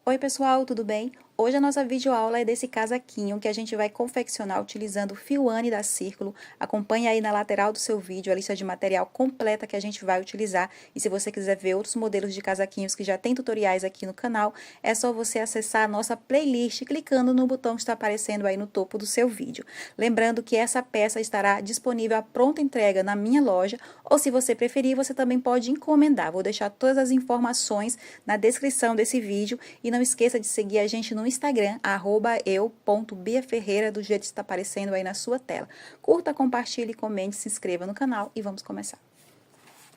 Oi pessoal, tudo bem? Hoje a nossa videoaula é desse casaquinho que a gente vai confeccionar utilizando o fio Anne da Círculo. Acompanhe aí na lateral do seu vídeo a lista de material completa que a gente vai utilizar. E se você quiser ver outros modelos de casaquinhos que já tem tutoriais aqui no canal, é só você acessar a nossa playlist clicando no botão que está aparecendo aí no topo do seu vídeo. Lembrando que essa peça estará disponível à pronta entrega na minha loja, ou se você preferir, você também pode encomendar. Vou deixar todas as informações na descrição desse vídeo e não esqueça de seguir a gente no Instagram, @eu.biaferreira, do jeito que está aparecendo aí na sua tela. Curta, compartilhe, comente, se inscreva no canal e vamos começar.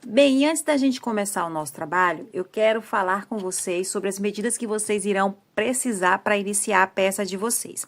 Bem, e antes da gente começar o nosso trabalho, eu quero falar com vocês sobre as medidas que vocês irão precisar para iniciar a peça de vocês.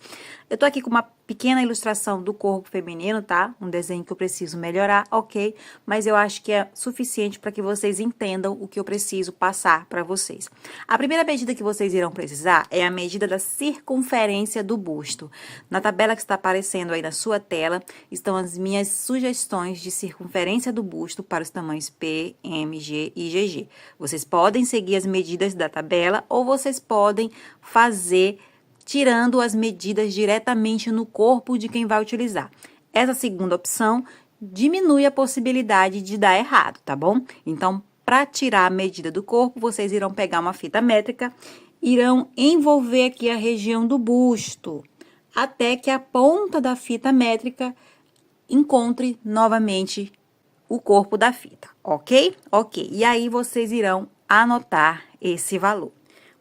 Eu tô aqui com uma pequena ilustração do corpo feminino, tá? Um desenho que eu preciso melhorar, ok? Mas eu acho que é suficiente para que vocês entendam o que eu preciso passar para vocês. A primeira medida que vocês irão precisar é a medida da circunferência do busto. Na tabela que está aparecendo aí na sua tela, estão as minhas sugestões de circunferência do busto para os tamanhos P, M, G e GG. Vocês podem seguir as medidas da tabela ou vocês podem fazer tirando as medidas diretamente no corpo de quem vai utilizar. Essa segunda opção diminui a possibilidade de dar errado, tá bom? Então, para tirar a medida do corpo, vocês irão pegar uma fita métrica, irão envolver aqui a região do busto, até que a ponta da fita métrica encontre novamente o corpo da fita, ok? Ok. E aí, vocês irão anotar esse valor.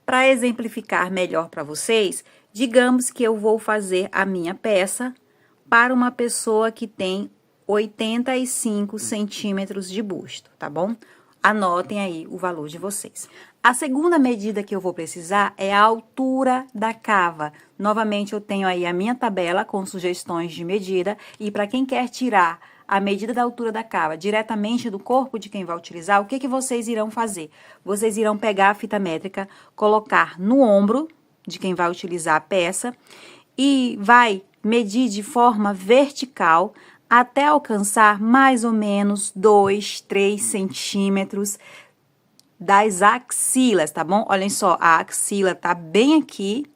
Para exemplificar melhor para vocês, digamos que eu vou fazer a minha peça para uma pessoa que tem 85 centímetros de busto, tá bom? Anotem aí o valor de vocês. A segunda medida que eu vou precisar é a altura da cava. Novamente, eu tenho aí a minha tabela com sugestões de medida e para quem quer tirar a medida da altura da cava diretamente do corpo de quem vai utilizar, o que que vocês irão fazer? Vocês irão pegar a fita métrica, colocar no ombro de quem vai utilizar a peça e vai medir de forma vertical até alcançar mais ou menos 2, 3 centímetros das axilas, tá bom? Olhem só, a axila tá bem aqui,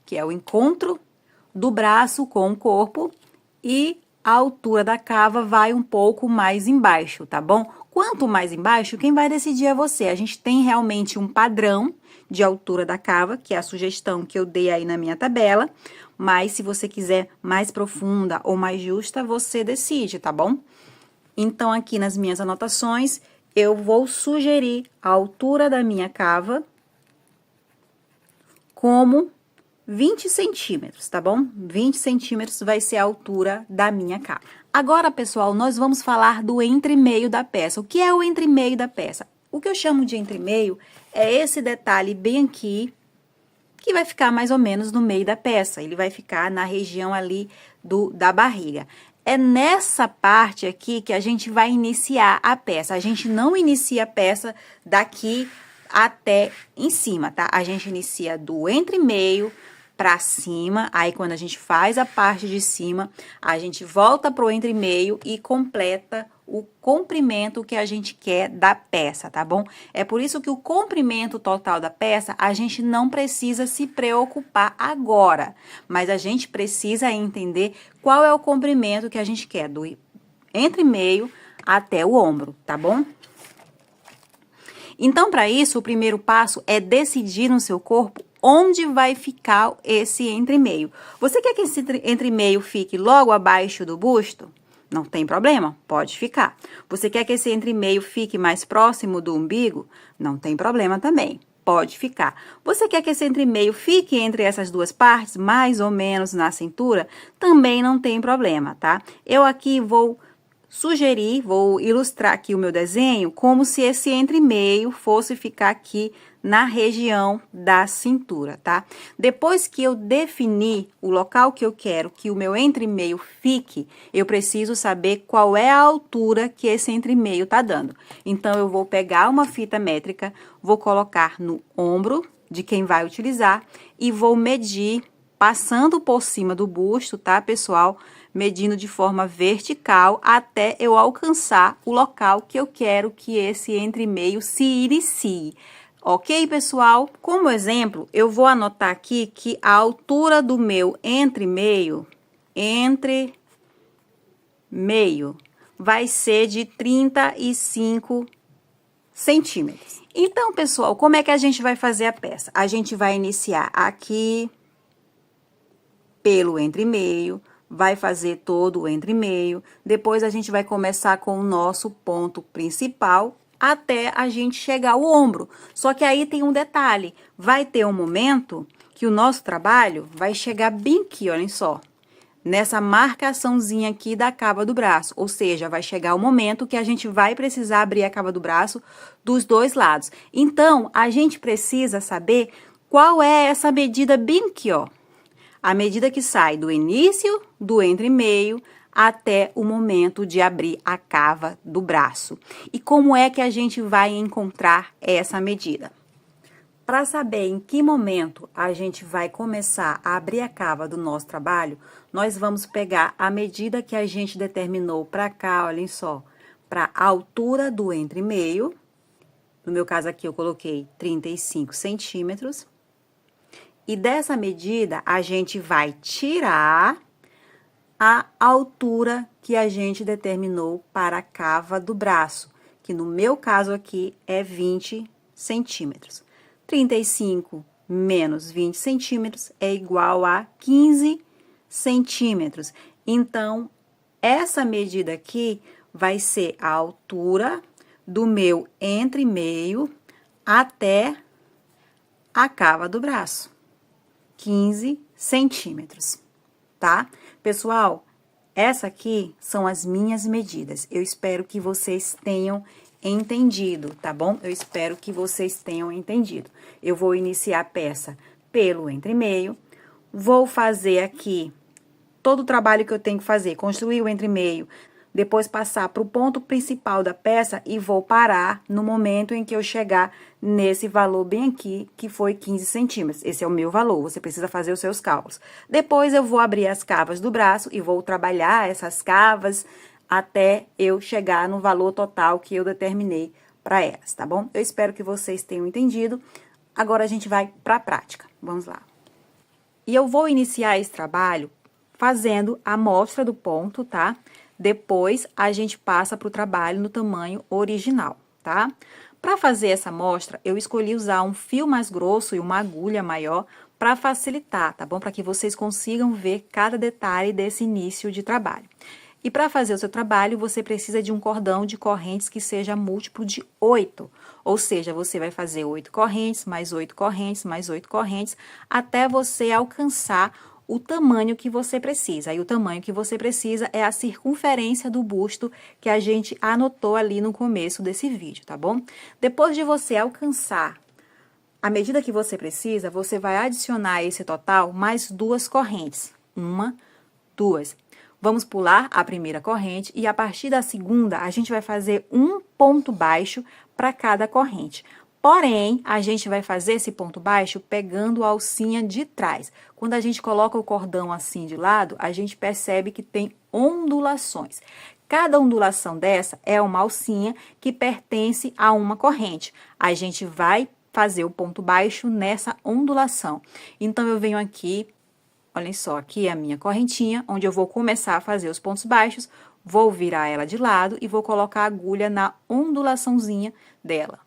que é o encontro do braço com o corpo, e a altura da cava vai um pouco mais embaixo, tá bom? Quanto mais embaixo, quem vai decidir é você. A gente tem realmente um padrão de altura da cava, que é a sugestão que eu dei aí na minha tabela, mas se você quiser mais profunda ou mais justa, você decide, tá bom? Então, aqui nas minhas anotações, eu vou sugerir a altura da minha cava como 20 centímetros, tá bom? 20 centímetros vai ser a altura da minha cava. Agora, pessoal, nós vamos falar do entremeio da peça. O que é o entremeio da peça? O que eu chamo de entremeio é esse detalhe bem aqui, que vai ficar mais ou menos no meio da peça. Ele vai ficar na região ali da barriga. É nessa parte aqui que a gente vai iniciar a peça. A gente não inicia a peça daqui até em cima, tá? A gente inicia do entremeio para cima, aí quando a gente faz a parte de cima, a gente volta pro entremeio e completa o comprimento que a gente quer da peça, tá bom? É por isso que o comprimento total da peça, a gente não precisa se preocupar agora, mas a gente precisa entender qual é o comprimento que a gente quer, do entremeio até o ombro, tá bom? Então, para isso, o primeiro passo é decidir no seu corpo onde vai ficar esse entremeio. Você quer que esse entremeio fique logo abaixo do busto? Não tem problema, pode ficar. Você quer que esse entremeio fique mais próximo do umbigo? Não tem problema também, pode ficar. Você quer que esse entremeio fique entre essas duas partes, mais ou menos na cintura? Também não tem problema, tá? Eu aqui vou sugerir, vou ilustrar aqui o meu desenho como se esse entremeio fosse ficar aqui na região da cintura, tá? Depois que eu definir o local que eu quero que o meu entremeio fique, eu preciso saber qual é a altura que esse entremeio tá dando. Então, eu vou pegar uma fita métrica, vou colocar no ombro de quem vai utilizar e vou medir, passando por cima do busto, tá, pessoal? Medindo de forma vertical até eu alcançar o local que eu quero que esse entremeio se inicie. Ok, pessoal? Como exemplo, eu vou anotar aqui que a altura do meu entre meio, vai ser de 35 centímetros. Então, pessoal, como é que a gente vai fazer a peça? A gente vai iniciar aqui pelo entre meio, vai fazer todo o entre meio, depois a gente vai começar com o nosso ponto principal até a gente chegar ao ombro. Só que aí tem um detalhe, vai ter um momento que o nosso trabalho vai chegar bem aqui, olhem só, nessa marcaçãozinha aqui da cava do braço, ou seja, vai chegar o momento que a gente vai precisar abrir a cava do braço dos dois lados. Então, a gente precisa saber qual é essa medida bem aqui, ó. A medida que sai do início do entre meio até o momento de abrir a cava do braço. E como é que a gente vai encontrar essa medida? Para saber em que momento a gente vai começar a abrir a cava do nosso trabalho, nós vamos pegar a medida que a gente determinou para cá, olhem só, para a altura do entre meio. No meu caso aqui eu coloquei 35 centímetros. E dessa medida a gente vai tirar a altura que a gente determinou para a cava do braço, que no meu caso aqui é 20 centímetros. 35 menos 20 centímetros é igual a 15 centímetros. Então, essa medida aqui vai ser a altura do meu entre meio até a cava do braço. 15 centímetros, tá? Pessoal, essa aqui são as minhas medidas. Eu espero que vocês tenham entendido, tá bom? Eu espero que vocês tenham entendido. Eu vou iniciar a peça pelo entre meio, vou fazer aqui todo o trabalho que eu tenho que fazer, construir o entre meio, depois passar para o ponto principal da peça e vou parar no momento em que eu chegar nesse valor bem aqui, que foi 15 centímetros. Esse é o meu valor, você precisa fazer os seus cálculos. Depois eu vou abrir as cavas do braço e vou trabalhar essas cavas até eu chegar no valor total que eu determinei para elas, tá bom? Eu espero que vocês tenham entendido. Agora a gente vai para a prática. Vamos lá. E eu vou iniciar esse trabalho fazendo a amostra do ponto, tá? Depois, a gente passa para o trabalho no tamanho original, tá? Para fazer essa amostra, eu escolhi usar um fio mais grosso e uma agulha maior para facilitar, tá bom? Para que vocês consigam ver cada detalhe desse início de trabalho. E para fazer o seu trabalho, você precisa de um cordão de correntes que seja múltiplo de 8. Ou seja, você vai fazer 8 correntes, mais 8 correntes, mais 8 correntes, até você alcançar o tamanho que você precisa. E o tamanho que você precisa é a circunferência do busto que a gente anotou ali no começo desse vídeo, tá bom? Depois de você alcançar a medida que você precisa, você vai adicionar a esse total mais 2 correntes. 1, 2. Vamos pular a primeira corrente e a partir da segunda, a gente vai fazer um ponto baixo para cada corrente. Porém, a gente vai fazer esse ponto baixo pegando a alcinha de trás. Quando a gente coloca o cordão assim de lado, a gente percebe que tem ondulações. Cada ondulação dessa é uma alcinha que pertence a uma corrente. A gente vai fazer o ponto baixo nessa ondulação. Então, eu venho aqui, olhem só, aqui é a minha correntinha, onde eu vou começar a fazer os pontos baixos, vou virar ela de lado e vou colocar a agulha na ondulaçãozinha dela.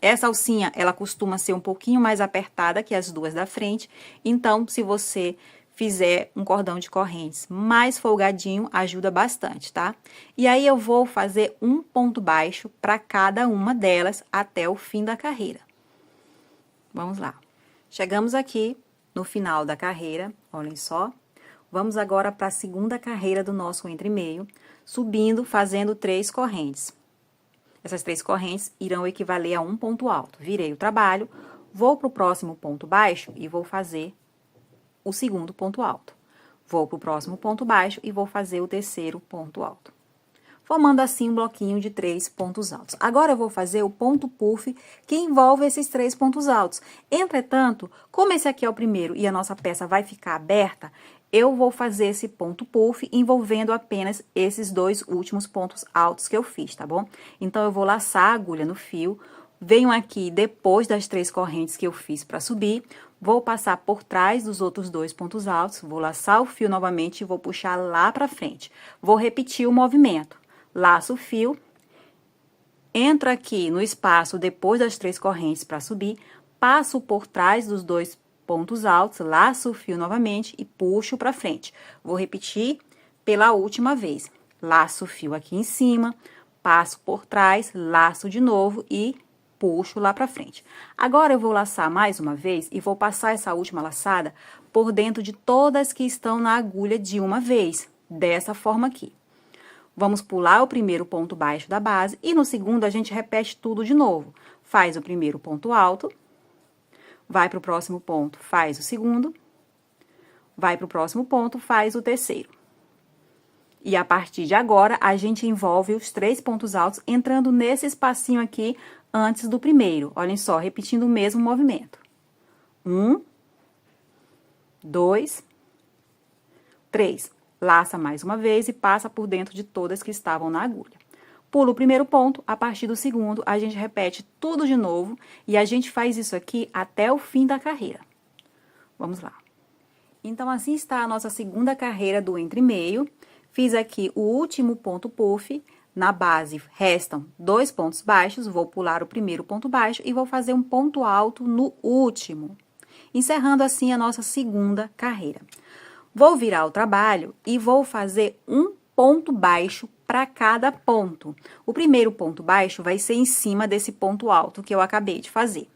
Essa alcinha, ela costuma ser um pouquinho mais apertada que as duas da frente, então, se você fizer um cordão de correntes mais folgadinho, ajuda bastante, tá? E aí, eu vou fazer um ponto baixo para cada uma delas até o fim da carreira. Vamos lá. Chegamos aqui no final da carreira, olhem só. Vamos agora para a segunda carreira do nosso entre meio, subindo, fazendo 3 correntes. Essas 3 correntes irão equivaler a um ponto alto. Virei o trabalho, vou para o próximo ponto baixo e vou fazer o segundo ponto alto. Vou para o próximo ponto baixo e vou fazer o terceiro ponto alto. Formando assim um bloquinho de 3 pontos altos. Agora, eu vou fazer o ponto puff que envolve esses 3 pontos altos. Entretanto, como esse aqui é o primeiro e a nossa peça vai ficar aberta, eu vou fazer esse ponto puff envolvendo apenas esses dois últimos pontos altos que eu fiz, tá bom? Então, eu vou laçar a agulha no fio, venho aqui depois das 3 correntes que eu fiz para subir, vou passar por trás dos outros 2 pontos altos, vou laçar o fio novamente e vou puxar lá pra frente. Vou repetir o movimento. Laço o fio, entro aqui no espaço depois das 3 correntes para subir, passo por trás dos 2 pontos altos, laço o fio novamente e puxo pra frente. Vou repetir pela última vez. Laço o fio aqui em cima, passo por trás, laço de novo e puxo lá pra frente. Agora, eu vou laçar mais uma vez e vou passar essa última laçada por dentro de todas que estão na agulha de uma vez, dessa forma aqui. Vamos pular o primeiro ponto baixo da base e no segundo a gente repete tudo de novo. Faz o primeiro ponto alto, vai para o próximo ponto, faz o segundo, vai para o próximo ponto, faz o terceiro. E a partir de agora, a gente envolve os 3 pontos altos entrando nesse espacinho aqui antes do primeiro. Olhem só, repetindo o mesmo movimento. 1, 2, 3. Laça mais uma vez e passa por dentro de todas que estavam na agulha. Pula o primeiro ponto, a partir do segundo, a gente repete tudo de novo e a gente faz isso aqui até o fim da carreira. Vamos lá. Então, assim está a nossa segunda carreira do entre meio. Fiz aqui o último ponto puff, na base restam 2 pontos baixos, vou pular o primeiro ponto baixo e vou fazer um ponto alto no último. Encerrando assim a nossa segunda carreira. Vou virar o trabalho e vou fazer um ponto baixo para cada ponto. O primeiro ponto baixo vai ser em cima desse ponto alto que eu acabei de fazer.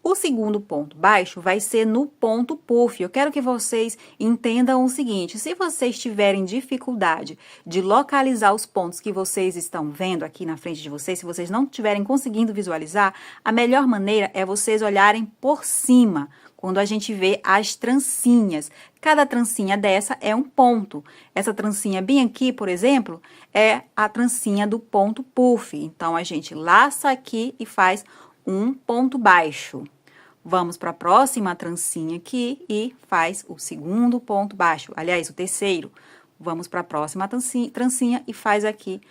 O segundo ponto baixo vai ser no ponto puff. Eu quero que vocês entendam o seguinte, se vocês tiverem dificuldade de localizar os pontos que vocês estão vendo aqui na frente de vocês, se vocês não estiverem conseguindo visualizar, a melhor maneira é vocês olharem por cima, quando a gente vê as trancinhas. Cada trancinha dessa é um ponto. Essa trancinha bem aqui, por exemplo, é a trancinha do ponto puff. Então, a gente laça aqui e faz um ponto baixo. Vamos para a próxima trancinha aqui e faz o segundo ponto baixo. Aliás, o terceiro. Vamos para a próxima trancinha e faz aqui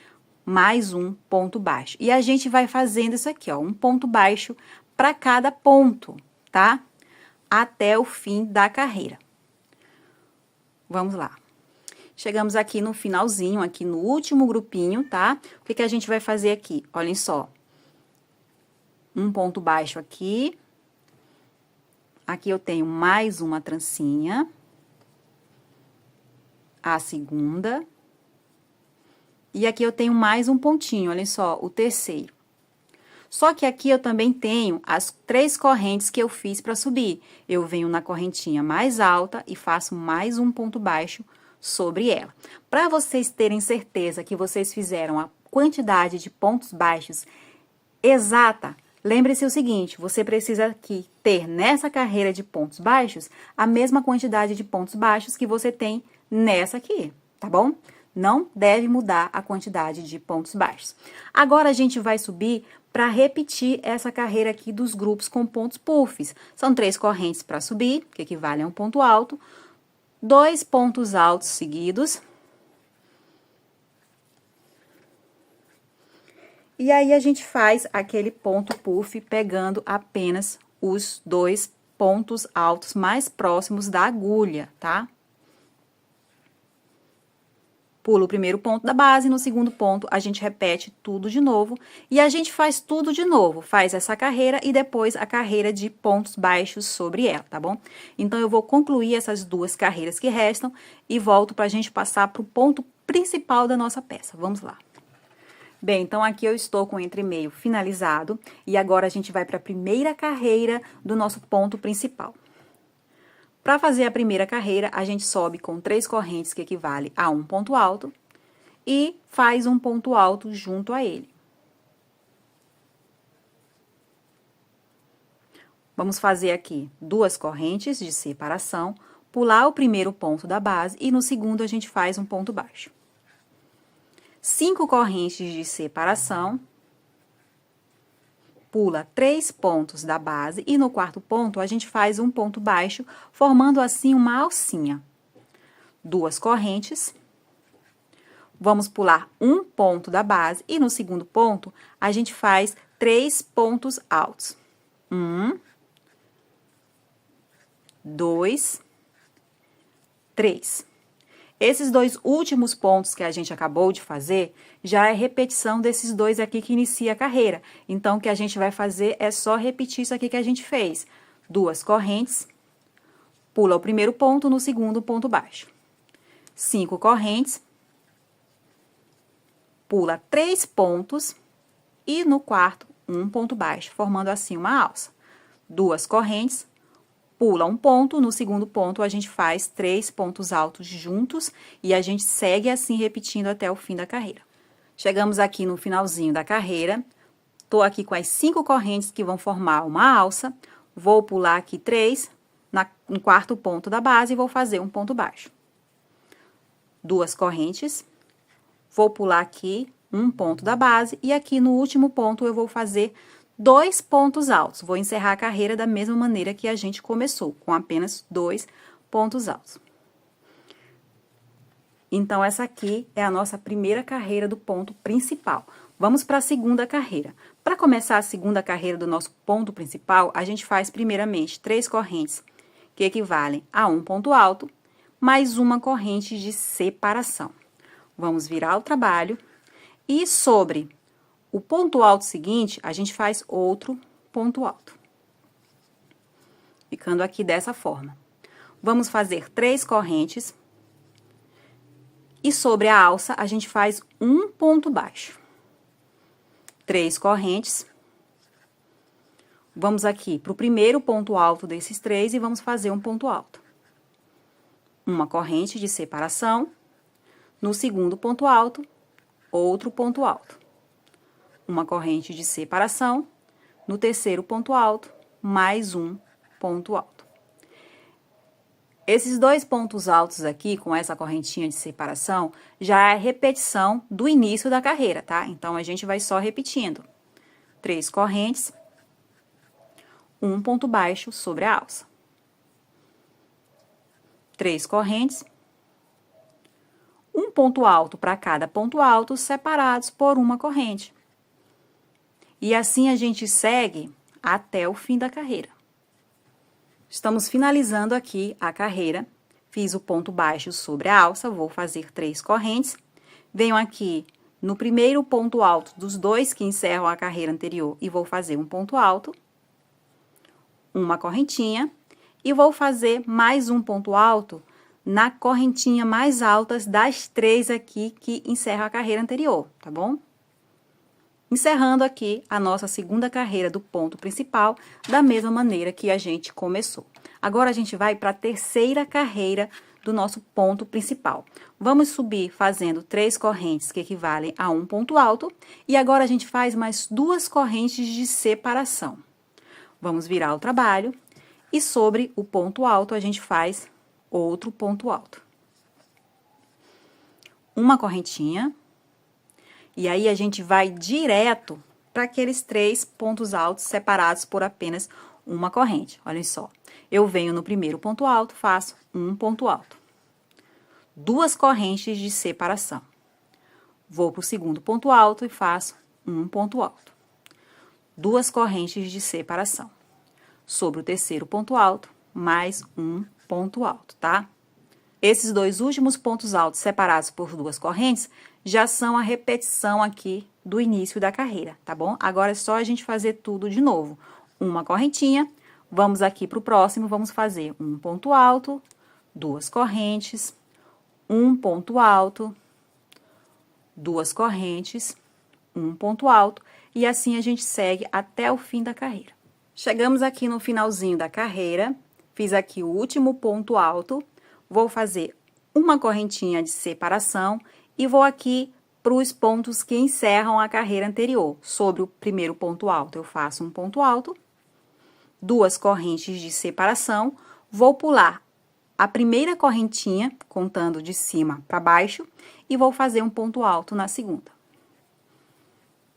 mais um ponto baixo. E a gente vai fazendo isso aqui, ó, um ponto baixo para cada ponto, tá? Até o fim da carreira. Vamos lá. Chegamos aqui no finalzinho, aqui no último grupinho, tá? O que que a gente vai fazer aqui? Olhem só. Um ponto baixo aqui. Aqui eu tenho mais uma trancinha. A segunda. E aqui eu tenho mais um pontinho, olhem só, o terceiro. Só que aqui eu também tenho as 3 correntes que eu fiz para subir. Eu venho na correntinha mais alta e faço mais um ponto baixo sobre ela. Para vocês terem certeza que vocês fizeram a quantidade de pontos baixos exata, lembre-se o seguinte, você precisa aqui ter nessa carreira de pontos baixos a mesma quantidade de pontos baixos que você tem nessa aqui, tá bom? Não deve mudar a quantidade de pontos baixos. Agora, a gente vai subir para repetir essa carreira aqui dos grupos com pontos puffs. São 3 correntes para subir, que equivale a um ponto alto, 2 pontos altos seguidos. E aí, a gente faz aquele ponto puff pegando apenas os 2 pontos altos mais próximos da agulha, tá? Pula o primeiro ponto da base, no segundo ponto a gente repete tudo de novo e a gente faz tudo de novo, faz essa carreira e depois a carreira de pontos baixos sobre ela, tá bom? Então, eu vou concluir essas 2 carreiras que restam e volto pra gente passar pro ponto principal da nossa peça. Vamos lá. Bem, então aqui eu estou com o entremeio finalizado e agora a gente vai para a primeira carreira do nosso ponto principal. Para fazer a primeira carreira, a gente sobe com 3 correntes, que equivale a um ponto alto, e faz um ponto alto junto a ele. Vamos fazer aqui 2 correntes de separação, pular o primeiro ponto da base e no segundo a gente faz um ponto baixo. 5 correntes de separação, pula 3 pontos da base e no quarto ponto a gente faz um ponto baixo, formando assim uma alcinha. 2 correntes. Vamos pular um ponto da base e no segundo ponto a gente faz 3 pontos altos. 1, 2, 3. Esses dois últimos pontos que a gente acabou de fazer, já é repetição desses dois aqui que inicia a carreira. Então, o que a gente vai fazer é só repetir isso aqui que a gente fez. 2 correntes, pula o primeiro ponto no segundo ponto baixo. 5 correntes, pula 3 pontos e no quarto, um ponto baixo, formando assim uma alça. 2 correntes, pula um ponto, no segundo ponto a gente faz 3 pontos altos juntos e a gente segue assim repetindo até o fim da carreira. Chegamos aqui no finalzinho da carreira, tô aqui com as 5 correntes que vão formar uma alça, vou pular aqui 3 no quarto ponto da base e vou fazer um ponto baixo. 2 correntes, vou pular aqui um ponto da base e aqui no último ponto eu vou fazer 2 pontos altos. Vou encerrar a carreira da mesma maneira que a gente começou, com apenas 2 pontos altos. Então, essa aqui é a nossa primeira carreira do ponto principal. Vamos para a segunda carreira. Para começar a segunda carreira do nosso ponto principal, a gente faz primeiramente 3 correntes, que equivalem a um ponto alto, mais uma corrente de separação. Vamos virar o trabalho e sobre o ponto alto seguinte, a gente faz outro ponto alto. Ficando aqui dessa forma. Vamos fazer 3 correntes. E sobre a alça, a gente faz um ponto baixo. 3 correntes. Vamos aqui para o primeiro ponto alto desses 3 e vamos fazer um ponto alto. Uma corrente de separação. No segundo ponto alto, outro ponto alto. Uma corrente de separação, no terceiro ponto alto, mais um ponto alto. Esses 2 pontos altos aqui, com essa correntinha de separação, já é repetição do início da carreira, tá? Então, a gente vai só repetindo. 3 correntes, um ponto baixo sobre a alça. 3 correntes, um ponto alto para cada ponto alto, separados por uma corrente. E assim a gente segue até o fim da carreira. Estamos finalizando aqui a carreira. Fiz o ponto baixo sobre a alça, vou fazer 3 correntes. Venho aqui no primeiro ponto alto dos 2 que encerram a carreira anterior e vou fazer um ponto alto. Uma correntinha. E vou fazer mais um ponto alto na correntinha mais alta das 3 aqui que encerram a carreira anterior, tá bom? Encerrando aqui a nossa segunda carreira do ponto principal, da mesma maneira que a gente começou. Agora, a gente vai para a terceira carreira do nosso ponto principal. Vamos subir fazendo 3 correntes que equivalem a um ponto alto, e agora a gente faz mais 2 correntes de separação. Vamos virar o trabalho, e sobre o ponto alto a gente faz outro ponto alto. Uma correntinha. E aí, a gente vai direto para aqueles 3 pontos altos separados por apenas uma corrente. Olhem só. Eu venho no primeiro ponto alto, faço um ponto alto. 2 correntes de separação. Vou para o segundo ponto alto e faço um ponto alto. 2 correntes de separação. Sobre o terceiro ponto alto, mais um ponto alto, tá? Esses 2 últimos pontos altos separados por 2 correntes já são a repetição aqui do início da carreira, tá bom? Agora é só a gente fazer tudo de novo. Uma correntinha, vamos aqui para o próximo, vamos fazer um ponto alto, 2 correntes, um ponto alto, 2 correntes, um ponto alto, e assim a gente segue até o fim da carreira. Chegamos aqui no finalzinho da carreira, fiz aqui o último ponto alto, vou fazer uma correntinha de separação e vou aqui para os pontos que encerram a carreira anterior. Sobre o primeiro ponto alto, eu faço um ponto alto, 2 correntes de separação, vou pular a primeira correntinha, contando de cima para baixo, e vou fazer um ponto alto na segunda.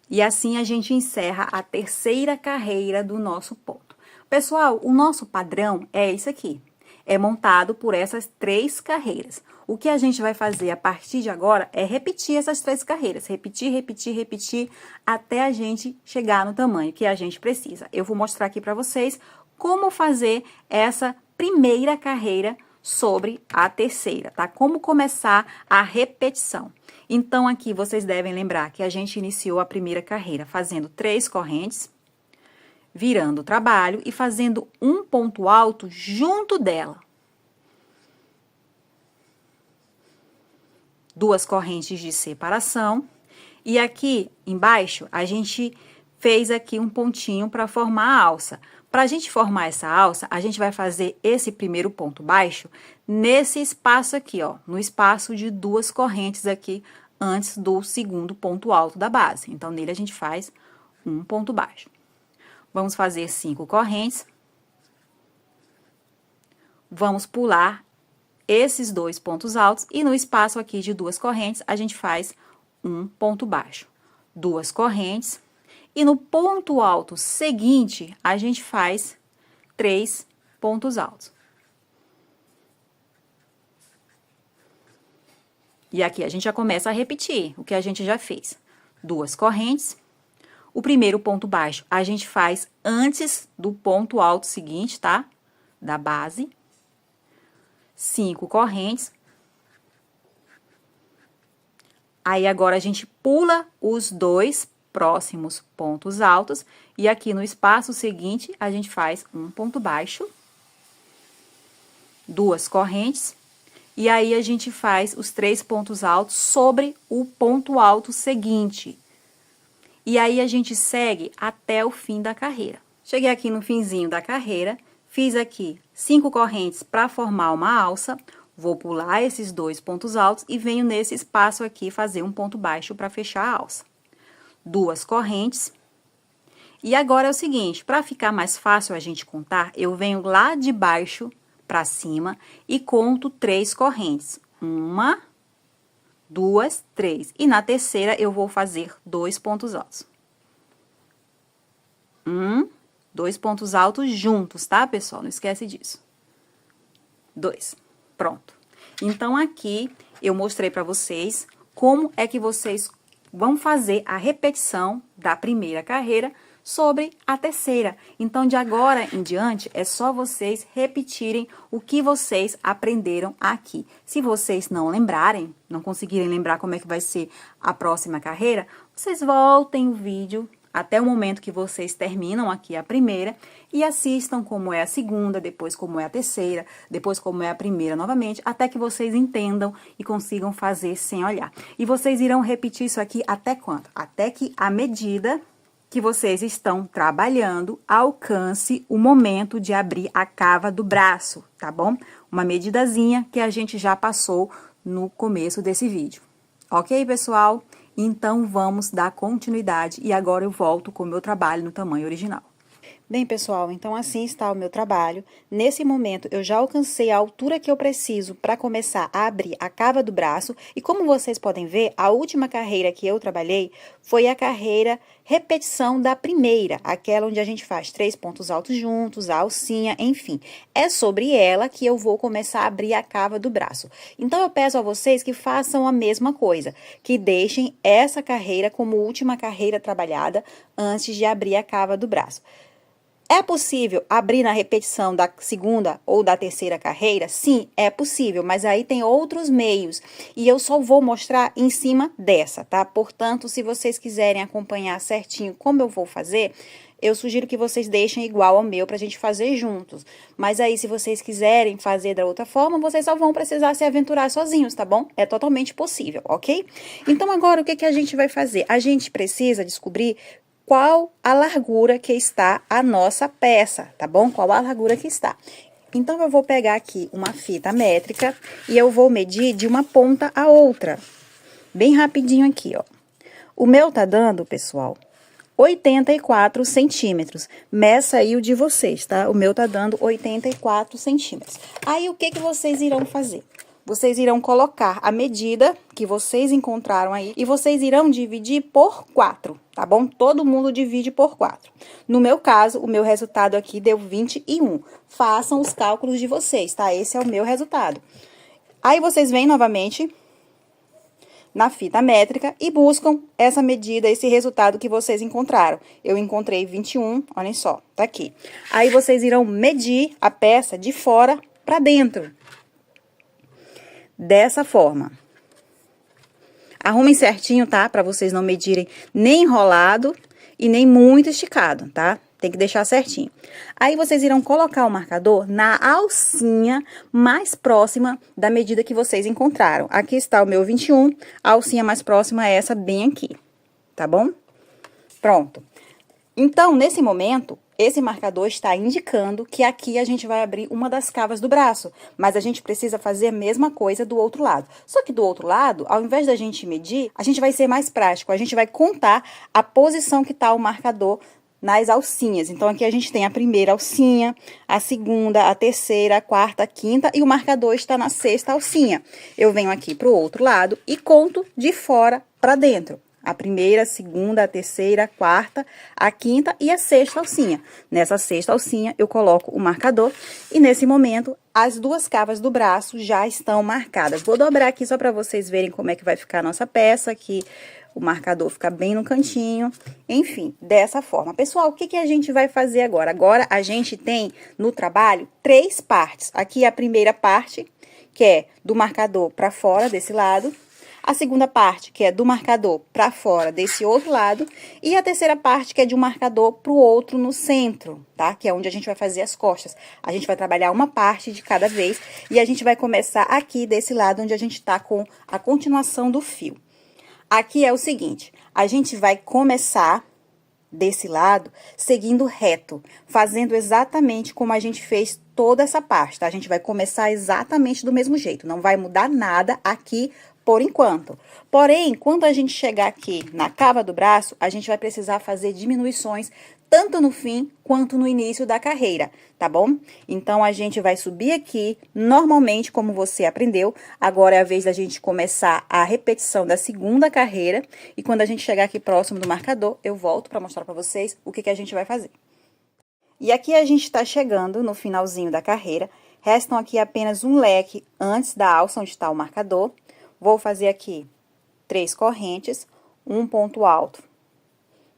E assim a gente encerra a terceira carreira do nosso ponto. Pessoal, o nosso padrão é esse aqui. É montado por essas 3 carreiras. O que a gente vai fazer a partir de agora é repetir essas 3 carreiras. Repetir, repetir, repetir, até a gente chegar no tamanho que a gente precisa. Eu vou mostrar aqui para vocês como fazer essa primeira carreira sobre a terceira, tá? Como começar a repetição. Então, aqui vocês devem lembrar que a gente iniciou a primeira carreira fazendo 3 correntes, virando o trabalho e fazendo um ponto alto junto dela. 2 correntes de separação. E aqui embaixo, a gente fez aqui um pontinho para formar a alça. Para a gente formar essa alça, a gente vai fazer esse primeiro ponto baixo nesse espaço aqui, ó, no espaço de 2 correntes aqui antes do segundo ponto alto da base. Então, nele a gente faz um ponto baixo. Vamos fazer 5 correntes. Vamos pular esses 2 pontos altos e no espaço aqui de 2 correntes, a gente faz um ponto baixo. 2 correntes. E no ponto alto seguinte, a gente faz 3 pontos altos. E aqui a gente já começa a repetir o que a gente já fez. 2 correntes. O primeiro ponto baixo a gente faz antes do ponto alto seguinte, tá? Da base. 5 correntes. Aí, agora, a gente pula os 2 próximos pontos altos. E aqui no espaço seguinte, a gente faz um ponto baixo. 2 correntes. E aí, a gente faz os 3 pontos altos sobre o ponto alto seguinte. E aí, a gente segue até o fim da carreira. Cheguei aqui no finzinho da carreira, fiz aqui 5 correntes para formar uma alça, vou pular esses 2 pontos altos e venho nesse espaço aqui fazer um ponto baixo para fechar a alça. 2 correntes. E agora é o seguinte, para ficar mais fácil a gente contar, eu venho lá de baixo para cima e conto 3 correntes. 1, 2, 3. E na terceira eu vou fazer 2 pontos altos. 2 pontos altos juntos, tá, pessoal? Não esquece disso. 2. Pronto. Então, aqui eu mostrei para vocês como é que vocês vão fazer a repetição da primeira carreira sobre a terceira. Então, de agora em diante, é só vocês repetirem o que vocês aprenderam aqui. Se vocês não lembrarem, não conseguirem lembrar como é que vai ser a próxima carreira, vocês voltem o vídeo até o momento que vocês terminam aqui a primeira e assistam como é a segunda, depois como é a terceira, depois como é a primeira novamente, até que vocês entendam e consigam fazer sem olhar. E vocês irão repetir isso aqui até quando? Até que a medida que vocês estão trabalhando alcance o momento de abrir a cava do braço, tá bom? Uma medidazinha que a gente já passou no começo desse vídeo. Ok, pessoal? Então, vamos dar continuidade e agora eu volto com o meu trabalho no tamanho original. Bem, pessoal, então assim está o meu trabalho. Nesse momento, eu já alcancei a altura que eu preciso para começar a abrir a cava do braço. E como vocês podem ver, a última carreira que eu trabalhei foi a carreira repetição da primeira, aquela onde a gente faz 3 pontos altos juntos, a alcinha, enfim. É sobre ela que eu vou começar a abrir a cava do braço. Então, eu peço a vocês que façam a mesma coisa, que deixem essa carreira como última carreira trabalhada antes de abrir a cava do braço. É possível abrir na repetição da segunda ou da terceira carreira? Sim, é possível, mas aí tem outros meios. E eu só vou mostrar em cima dessa, tá? Portanto, se vocês quiserem acompanhar certinho como eu vou fazer, eu sugiro que vocês deixem igual ao meu pra gente fazer juntos. Mas aí, se vocês quiserem fazer da outra forma, vocês só vão precisar se aventurar sozinhos, tá bom? É totalmente possível, ok? Então, agora, o que a gente vai fazer? A gente precisa descobrir qual a largura que está a nossa peça, tá bom? Qual a largura que está. Então, eu vou pegar aqui uma fita métrica e eu vou medir de uma ponta a outra. Bem rapidinho aqui, ó. O meu tá dando, pessoal, 84 centímetros. Meça aí o de vocês, tá? O meu tá dando 84 centímetros. Aí, o que vocês irão fazer? vocês irão colocar a medida que vocês encontraram aí e vocês irão dividir por 4, tá bom? Todo mundo divide por 4. No meu caso, o meu resultado aqui deu 21. Façam os cálculos de vocês, tá? Esse é o meu resultado. Aí, vocês vêm novamente na fita métrica e buscam essa medida, esse resultado que vocês encontraram. Eu encontrei 21, olhem só, tá aqui. Aí, vocês irão medir a peça de fora para dentro. Dessa forma. Arrumem certinho, tá? Para vocês não medirem nem enrolado e nem muito esticado, tá? Tem que deixar certinho. Aí, vocês irão colocar o marcador na alcinha mais próxima da medida que vocês encontraram. Aqui está o meu 21, a alcinha mais próxima é essa bem aqui, tá bom? Pronto. Então, nesse momento, esse marcador está indicando que aqui a gente vai abrir uma das cavas do braço, mas a gente precisa fazer a mesma coisa do outro lado. Só que do outro lado, ao invés da gente medir, a gente vai ser mais prático, a gente vai contar a posição que está o marcador nas alcinhas. Então, aqui a gente tem a primeira alcinha, a segunda, a terceira, a quarta, a quinta e o marcador está na sexta alcinha. Eu venho aqui para o outro lado e conto de fora para dentro. A primeira, a segunda, a terceira, a quarta, a quinta e a sexta alcinha. Nessa sexta alcinha, eu coloco o marcador e, nesse momento, as duas cavas do braço já estão marcadas. Vou dobrar aqui só para vocês verem como é que vai ficar a nossa peça, que o marcador fica bem no cantinho. Enfim, dessa forma. Pessoal, o que a gente vai fazer agora? Agora, a gente tem no trabalho 3 partes. Aqui a primeira parte, que é do marcador para fora, desse lado. A segunda parte, que é do marcador para fora desse outro lado. E a terceira parte, que é de um marcador para o outro no centro, tá? Que é onde a gente vai fazer as costas. A gente vai trabalhar uma parte de cada vez. E a gente vai começar aqui desse lado, onde a gente tá com a continuação do fio. Aqui é o seguinte, a gente vai começar desse lado seguindo reto, fazendo exatamente como a gente fez toda essa parte, tá? A gente vai começar exatamente do mesmo jeito, não vai mudar nada aqui por enquanto. Porém, quando a gente chegar aqui na cava do braço, a gente vai precisar fazer diminuições tanto no fim quanto no início da carreira, tá bom? Então, a gente vai subir aqui, normalmente, como você aprendeu. Agora é a vez da gente começar a repetição da segunda carreira. E quando a gente chegar aqui próximo do marcador, eu volto para mostrar para vocês o que a gente vai fazer. E aqui a gente tá chegando no finalzinho da carreira. Restam aqui apenas um leque antes da alça, onde está o marcador. Vou fazer aqui 3 correntes, um ponto alto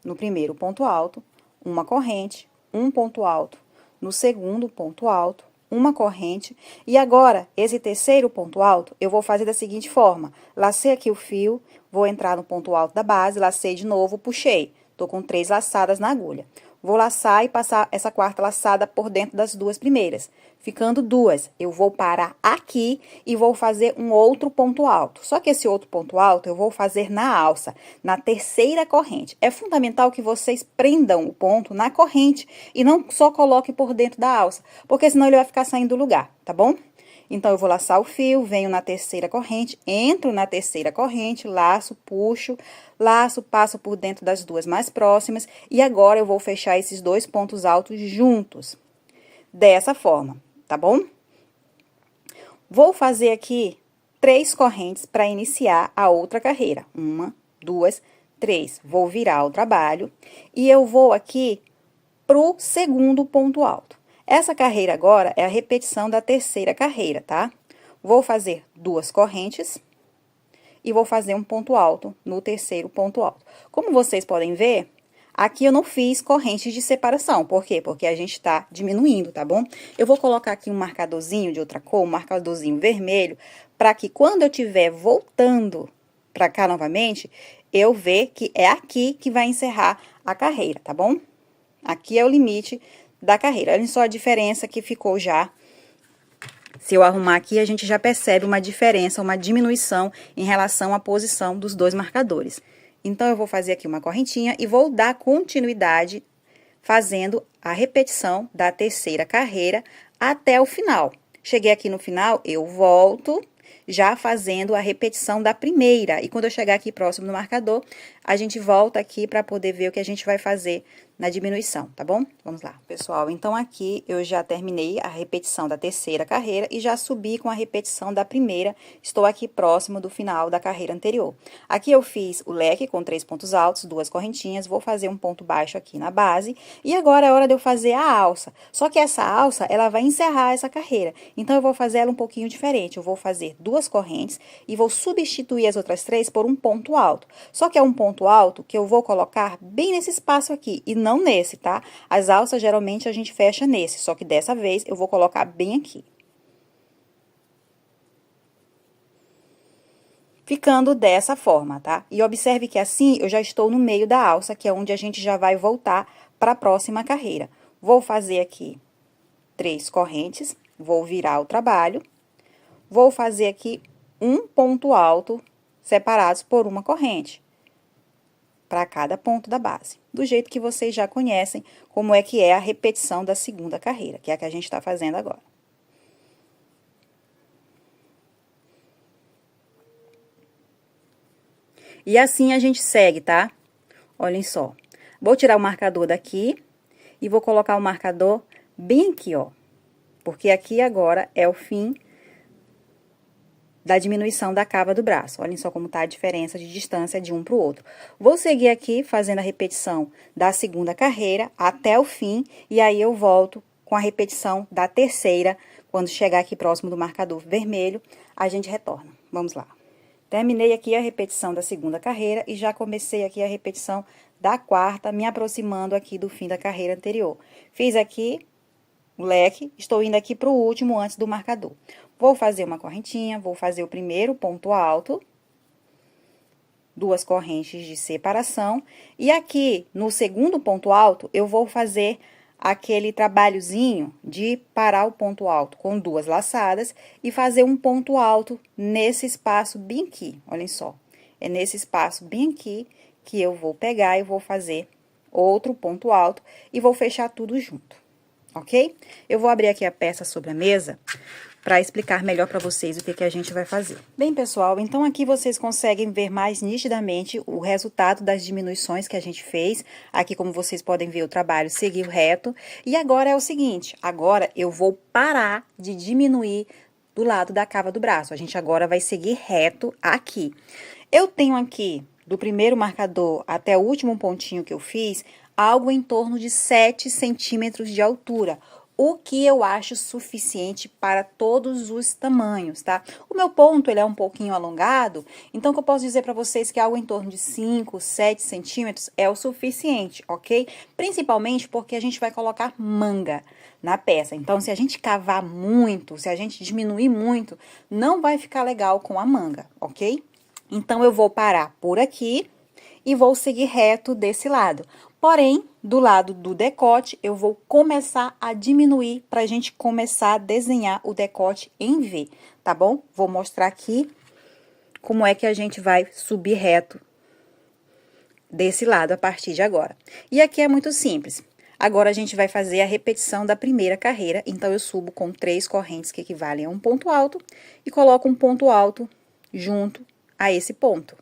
no primeiro ponto alto, uma corrente, um ponto alto no segundo ponto alto, uma corrente. E agora, esse terceiro ponto alto, eu vou fazer da seguinte forma. Lacei aqui o fio, vou entrar no ponto alto da base, lacei de novo, puxei. Tô com 3 laçadas na agulha. Vou laçar e passar essa quarta laçada por dentro das 2 primeiras. Ficando 2, eu vou parar aqui e vou fazer um outro ponto alto. Só que esse outro ponto alto eu vou fazer na alça, na terceira corrente. É fundamental que vocês prendam o ponto na corrente e não só coloquem por dentro da alça, porque senão ele vai ficar saindo do lugar, tá bom? Então, eu vou laçar o fio, venho na terceira corrente, entro na terceira corrente, laço, puxo, laço, passo por dentro das 2 mais próximas. E agora, eu vou fechar esses 2 pontos altos juntos. Dessa forma, tá bom? Vou fazer aqui 3 correntes para iniciar a outra carreira. 1, 2, 3. Vou virar o trabalho e eu vou aqui pro segundo ponto alto. Essa carreira agora é a repetição da terceira carreira, tá? Vou fazer 2 correntes e vou fazer um ponto alto no terceiro ponto alto. Como vocês podem ver, aqui eu não fiz correntes de separação. Por quê? Porque a gente tá diminuindo, tá bom? Eu vou colocar aqui um marcadorzinho de outra cor, um marcadorzinho vermelho, para que quando eu estiver voltando para cá novamente, eu ver que é aqui que vai encerrar a carreira, tá bom? Aqui é o limite da carreira. Olha só a diferença que ficou já. Se eu arrumar aqui, a gente já percebe uma diferença, uma diminuição em relação à posição dos 2 marcadores. Então, eu vou fazer aqui uma correntinha e vou dar continuidade fazendo a repetição da terceira carreira até o final. Cheguei aqui no final, eu volto já fazendo a repetição da primeira. E quando eu chegar aqui próximo do marcador, a gente volta aqui para poder ver o que a gente vai fazer na diminuição, tá bom? Vamos lá. Pessoal, então aqui eu já terminei a repetição da terceira carreira e já subi com a repetição da primeira. Estou aqui próximo do final da carreira anterior. Aqui eu fiz o leque com 3 pontos altos, 2 correntinhas, vou fazer um ponto baixo aqui na base. E agora é hora de eu fazer a alça. Só que essa alça, ela vai encerrar essa carreira. Então, eu vou fazer ela um pouquinho diferente. Eu vou fazer 2 correntes e vou substituir as outras 3 por um ponto alto. Só que é um ponto alto que eu vou colocar bem nesse espaço aqui e não nesse, tá? As alças, geralmente, a gente fecha nesse, só que dessa vez eu vou colocar bem aqui. Ficando dessa forma, tá? E observe que assim eu já estou no meio da alça, que é onde a gente já vai voltar para a próxima carreira. Vou fazer aqui 3 correntes, vou virar o trabalho, vou fazer aqui um ponto alto separados por uma corrente para cada ponto da base, do jeito que vocês já conhecem como é que é a repetição da segunda carreira, que é a que a gente está fazendo agora. E assim a gente segue, tá? Olhem só. Vou tirar o marcador daqui e vou colocar o marcador bem aqui, ó. Porque aqui agora é o fim da diminuição da cava do braço. Olhem só como tá a diferença de distância de um pro outro. Vou seguir aqui fazendo a repetição da segunda carreira até o fim, e aí eu volto com a repetição da terceira. Quando chegar aqui próximo do marcador vermelho, a gente retorna. Vamos lá. Terminei aqui a repetição da segunda carreira e já comecei aqui a repetição da quarta, me aproximando aqui do fim da carreira anterior. Fiz aqui o leque, estou indo aqui pro último antes do marcador. Vou fazer uma correntinha, vou fazer o primeiro ponto alto, 2 correntes de separação, e aqui no segundo ponto alto, eu vou fazer aquele trabalhozinho de parar o ponto alto com 2 laçadas e fazer um ponto alto nesse espaço bem aqui, olhem só. É nesse espaço bem aqui que eu vou pegar e vou fazer outro ponto alto e vou fechar tudo junto, ok? Eu vou abrir aqui a peça sobre a mesa para explicar melhor para vocês o que a gente vai fazer. Bem, pessoal, então aqui vocês conseguem ver mais nitidamente o resultado das diminuições que a gente fez. Aqui, como vocês podem ver, o trabalho seguiu reto. E agora é o seguinte, agora eu vou parar de diminuir do lado da cava do braço. A gente agora vai seguir reto aqui. Eu tenho aqui, do primeiro marcador até o último pontinho que eu fiz, algo em torno de 7 centímetros de altura, o que eu acho suficiente para todos os tamanhos, tá? O meu ponto, ele é um pouquinho alongado, então, o que eu posso dizer para vocês que algo em torno de 5, 7 centímetros é o suficiente, ok? Principalmente porque a gente vai colocar manga na peça. Então, se a gente cavar muito, se a gente diminuir muito, não vai ficar legal com a manga, ok? Então, eu vou parar por aqui e vou seguir reto desse lado. Porém, do lado do decote, eu vou começar a diminuir para a gente começar a desenhar o decote em V, tá bom? Vou mostrar aqui como é que a gente vai subir reto desse lado a partir de agora. E aqui é muito simples. Agora, a gente vai fazer a repetição da primeira carreira, então, eu subo com 3 correntes que equivalem a um ponto alto e coloco um ponto alto junto a esse ponto.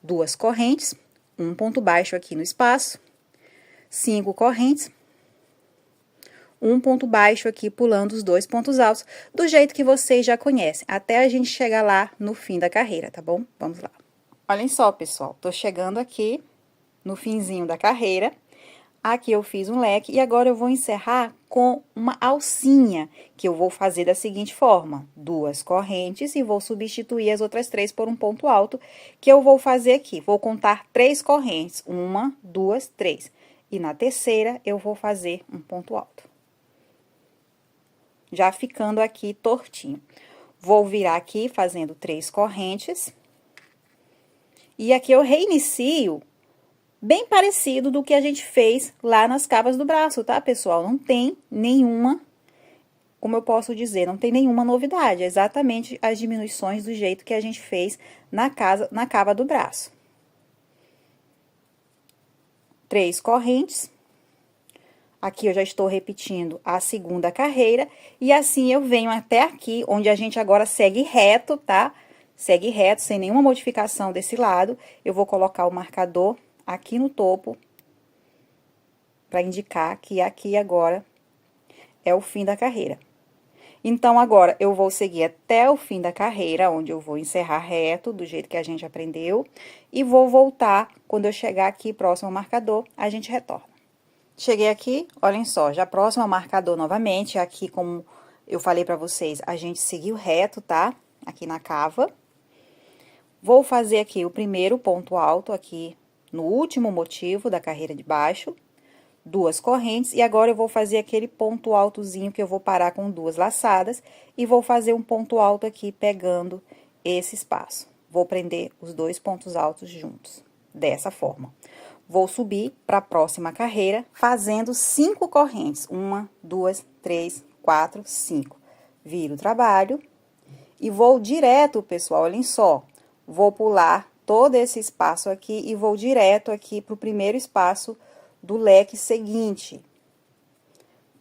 2 correntes, um ponto baixo aqui no espaço, 5 correntes, um ponto baixo aqui pulando os 2 pontos altos, do jeito que vocês já conhecem, até a gente chegar lá no fim da carreira, tá bom? Vamos lá. Olhem só, pessoal, tô chegando aqui no finzinho da carreira. Aqui eu fiz um leque e agora eu vou encerrar com uma alcinha, que eu vou fazer da seguinte forma: 2 correntes e vou substituir as outras 3 por um ponto alto, que eu vou fazer aqui. Vou contar 3 correntes, 1, 2, 3. E na terceira, eu vou fazer um ponto alto. Já ficando aqui tortinho. Vou virar aqui fazendo 3 correntes. E aqui eu reinicio bem parecido do que a gente fez lá nas cavas do braço, tá, pessoal? Não tem nenhuma, como eu posso dizer, não tem nenhuma novidade. É exatamente as diminuições do jeito que a gente fez na cava do braço. 3 correntes. Aqui eu já estou repetindo a segunda carreira. E assim eu venho até aqui, onde a gente agora segue reto, tá? Segue reto, sem nenhuma modificação desse lado. Eu vou colocar o marcador aqui no topo para indicar que aqui agora é o fim da carreira. Então, agora, eu vou seguir até o fim da carreira, onde eu vou encerrar reto, do jeito que a gente aprendeu, e vou voltar, quando eu chegar aqui próximo ao marcador, a gente retorna. Cheguei aqui, olhem só, já próximo ao marcador novamente, aqui como eu falei pra vocês, a gente seguiu reto, tá? Aqui na cava. Vou fazer aqui o primeiro ponto alto, aqui no último motivo da carreira de baixo. 2 correntes, e agora eu vou fazer aquele ponto altozinho que eu vou parar com 2 laçadas, e vou fazer um ponto alto aqui, pegando esse espaço. Vou prender os 2 pontos altos juntos, dessa forma. Vou subir para a próxima carreira, fazendo 5 correntes. 1, 2, 3, 4, 5. Viro o trabalho, e vou direto, pessoal, olhem só. Vou pular todo esse espaço aqui, e vou direto aqui para o primeiro espaço do leque seguinte,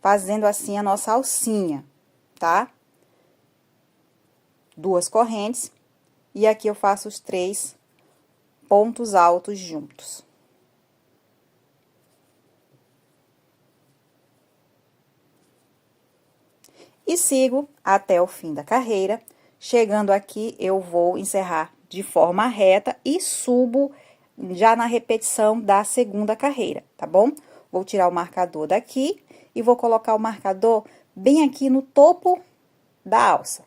fazendo assim a nossa alcinha, tá? 2 correntes, e aqui eu faço os 3 pontos altos juntos. E sigo até o fim da carreira. Chegando aqui, eu vou encerrar de forma reta e subo já na repetição da segunda carreira, tá bom? Vou tirar o marcador daqui e vou colocar o marcador bem aqui no topo da alça.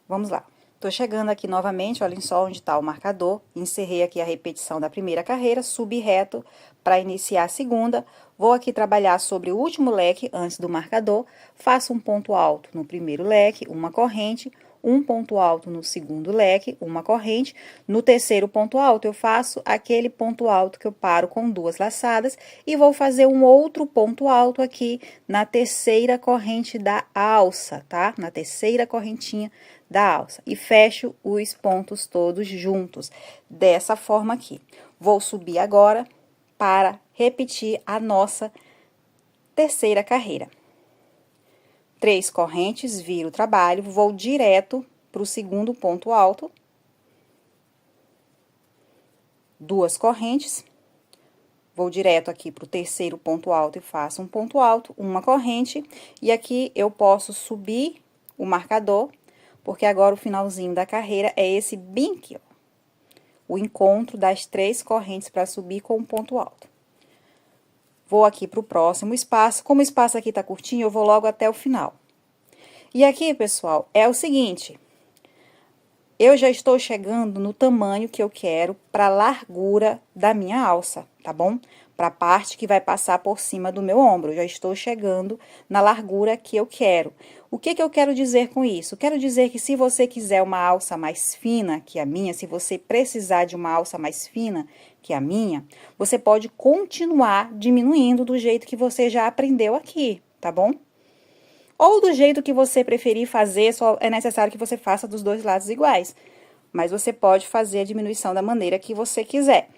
Vamos lá. Tô chegando aqui novamente, olhem só onde tá o marcador. Encerrei aqui a repetição da primeira carreira, subi reto para iniciar a segunda. Vou aqui trabalhar sobre o último leque antes do marcador. Faço um ponto alto no primeiro leque, uma corrente. Um ponto alto no segundo leque, uma corrente. No terceiro ponto alto, eu faço aquele ponto alto que eu paro com 2 laçadas e vou fazer um outro ponto alto aqui na terceira corrente da alça, tá? Na terceira correntinha da alça. E fecho os pontos todos juntos, dessa forma aqui. Vou subir agora para repetir a nossa terceira carreira. 3 correntes, viro o trabalho, vou direto para o segundo ponto alto. 2 correntes, vou direto aqui para o terceiro ponto alto e faço um ponto alto, uma corrente. E aqui eu posso subir o marcador, porque agora o finalzinho da carreira é esse bem aqui, ó. O encontro das 3 correntes para subir com um ponto alto. Vou aqui para o próximo espaço. Como o espaço aqui tá curtinho, eu vou logo até o final. E aqui, pessoal, é o seguinte. Eu já estou chegando no tamanho que eu quero para a largura da minha alça, tá bom? Para a parte que vai passar por cima do meu ombro. Eu já estou chegando na largura que eu quero. O que eu quero dizer com isso? Quero dizer que se você quiser uma alça mais fina que a minha, se você precisar de uma alça mais fina que a minha, você pode continuar diminuindo do jeito que você já aprendeu aqui, tá bom? Ou do jeito que você preferir fazer, só é necessário que você faça dos 2 lados iguais. Mas você pode fazer a diminuição da maneira que você quiser.